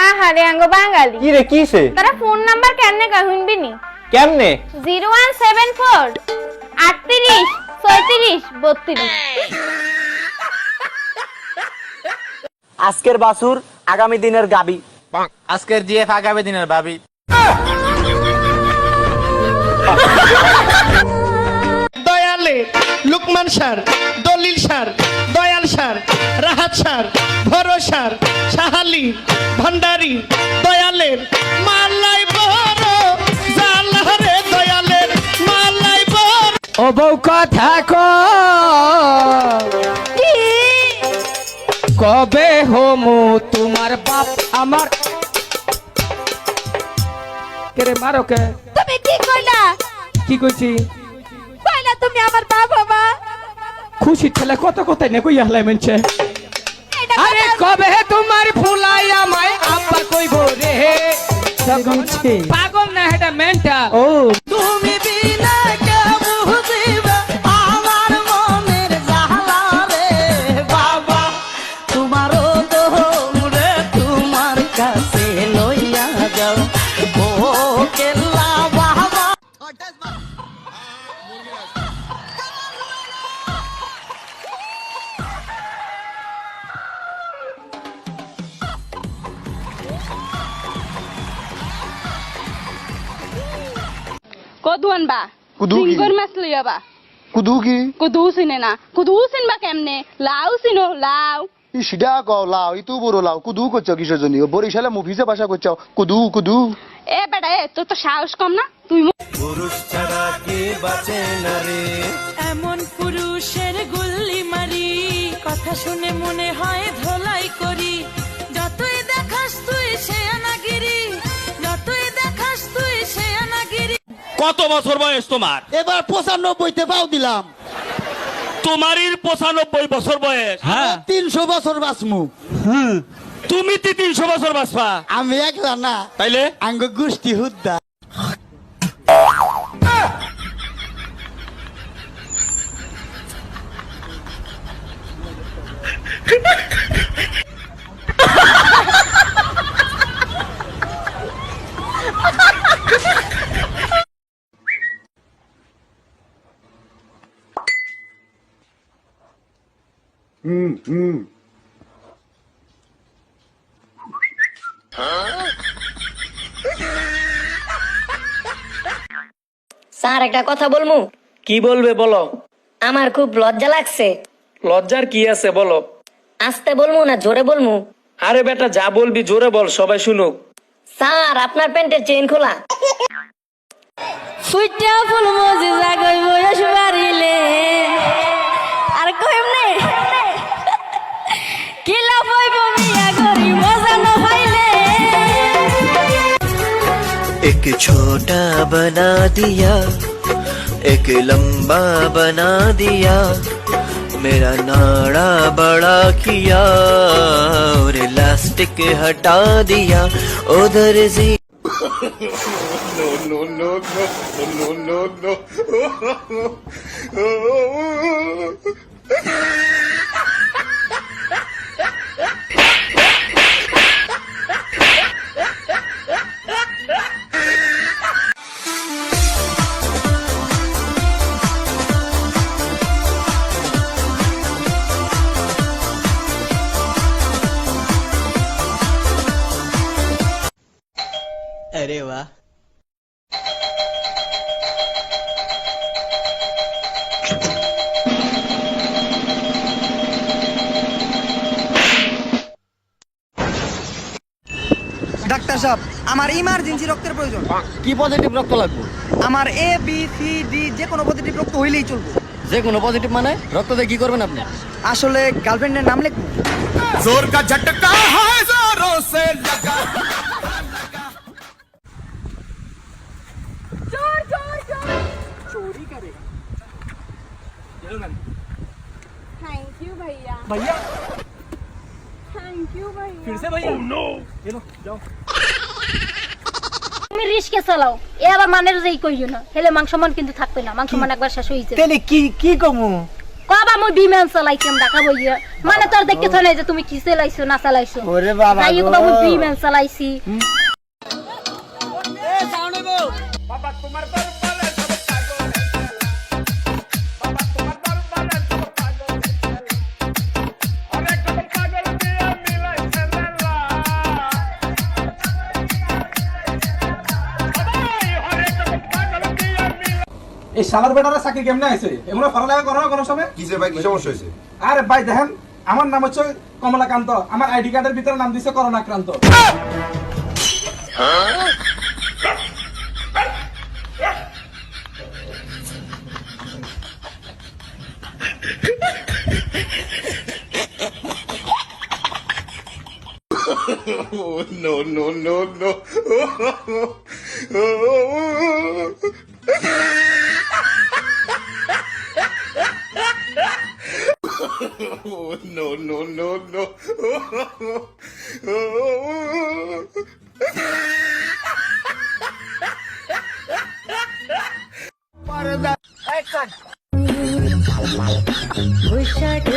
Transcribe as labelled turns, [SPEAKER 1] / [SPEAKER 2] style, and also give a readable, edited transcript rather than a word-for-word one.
[SPEAKER 1] আহারে আঙ্গ বাঙালি
[SPEAKER 2] কি রে কিসে
[SPEAKER 1] তারা ফোন নাম্বার কেমনে কয় শুনবি নি
[SPEAKER 2] কেমনে
[SPEAKER 1] 0174 38 36 32
[SPEAKER 3] আজকের বাছুর আগামী দিনের গাবি
[SPEAKER 4] আজকের জিএফ আগামী দিনের ভাবি
[SPEAKER 5] দয়ালে লুকমান স্যার দলিল sir Dayal sir Rahat sir ভরসার সাহালি ভান্ডারি দয়ালের মালাই বড় জালহারে দয়ালের মালাই বড়
[SPEAKER 3] ও বউ কথা কবে হোমু তোমার বাপ আমার কেরে মারো কে
[SPEAKER 1] তুমি কি কইলা
[SPEAKER 3] কি কইছি
[SPEAKER 1] কইলা তুমি আমার বাপ বাবা
[SPEAKER 3] খুশি ছেলে কত কথা নে কই হলাই মেনছে আরে কবে তোমার ফুলাই আমায় আব্বা কইবো রে পাগল না এটা মেনটা ও
[SPEAKER 5] তুমি বিনা কে বুঝিবে আমার মনের জালা রে বাবা তোমারও দোম রে তোমার কাছে লইয়া যাও ও কেল্লা বাবা
[SPEAKER 6] কদুয়ান বা সিঙ্গর মাছ লইয়া বা
[SPEAKER 7] কুদু কি
[SPEAKER 6] কুদু চিনে না কুদু চিনবা কেমনে লাউ চিনো লাউ
[SPEAKER 7] সিডা কও লাও ইতু বড় লাও কুদু করছ কিসের জন্য বরিশালে মুভিসে ভাষা করছ কুদু কুদু
[SPEAKER 6] এ বেটা এ তোর তো সাহস কম না তুই
[SPEAKER 8] এমন পুরুষের গুল্লি মারি কথা শুনে মনে হয় ধোলাই করি যতই দেখাস তুই সে আনাগিরি যতই দেখাস তুই সে আনাগিরি
[SPEAKER 9] কত বছর বয়স তোমার?
[SPEAKER 5] এবার 95তে পাও দিলাম
[SPEAKER 9] তোমারই 95 বছর বয়স।
[SPEAKER 5] হ্যাঁ 300 বছর বাঁচমু
[SPEAKER 9] তুমি 300 বছর বাঁচবা?
[SPEAKER 5] আমি একলা না
[SPEAKER 9] তাইলে
[SPEAKER 5] আঙ্গ গোষ্ঠী হুদ্দা
[SPEAKER 10] স্যার একটা কথা বলমু
[SPEAKER 3] কি বলবে বলো
[SPEAKER 10] আমার খুব লজ্জা লাগছে
[SPEAKER 3] লজ্জার কি আছে বলো
[SPEAKER 10] আস্তে বলমু না জোরে বলমু
[SPEAKER 3] আরে বেটা যা বলবি জোরে বল সবাই শুনুক
[SPEAKER 10] স্যার আপনার প্যান্টের চেইন খোলা
[SPEAKER 1] ফুইটা ফুল মজি জাগই বয়স বাড়িলে আর কইমনে কিলা হইব মিয়া গরি মজা না পাইলে
[SPEAKER 11] एक छोटा बना दिया एक लंबा बना दिया मेरा नाड़ा बड़ा किया और इलास्टिक हटा दिया उधर से no no no no no no
[SPEAKER 3] अरे वाह
[SPEAKER 5] ডাক্তার সাহেব আমার ইমার্জেন্সি রক্তের প্রয়োজন
[SPEAKER 4] কি পজিটিভ রক্ত লাগবে?
[SPEAKER 5] আমার এ বি সি ডি যে কোনো পজিটিভ রক্ত হইলেই চলবে
[SPEAKER 4] যে কোনো পজিটিভ মানে রক্ত দিয়ে কি করবেন আপনি?
[SPEAKER 5] আসলে গার্লফ্রেন্ডের নাম লিখবো
[SPEAKER 9] जोर का झटका है जोरों से लगा
[SPEAKER 1] জোর জোর জোর
[SPEAKER 3] चोरी करेगा
[SPEAKER 1] थैंक यू भैया
[SPEAKER 3] भैया
[SPEAKER 1] थैंक यू भैया
[SPEAKER 3] फिर से भैया ये लो जाओ
[SPEAKER 1] তুমি রিস্কে চালাও এ আবার মানের যেই কইও না হেলে মাংস মান কিন্তু থাকবে না মাংস মান একবার শেষ হইছে
[SPEAKER 3] তেলে কি কি কমু
[SPEAKER 6] বাবা মই বিমান চালাইছিলাম দেখাবো ইয়ে মানে তোর দেখতে থনে যে তুমি কি চালাইছো না চালাইছো
[SPEAKER 5] ওরে বাবা
[SPEAKER 6] তাই বাবা মই বিমান চালাইছি
[SPEAKER 9] এই শালার বেটারা চাকরি কেমনে আছে এমন ভালো লাগা করো না কোনো সময় কি যে ভাই কি সমস্যা হয়েছে আরে ভাই দেখেন আমার নাম হচ্ছে কমলাকান্ত আমার আইডি কার্ডের ভিতরে নাম দিছে করোনাক্রান্ত no no no no no no no no
[SPEAKER 1] পোশাক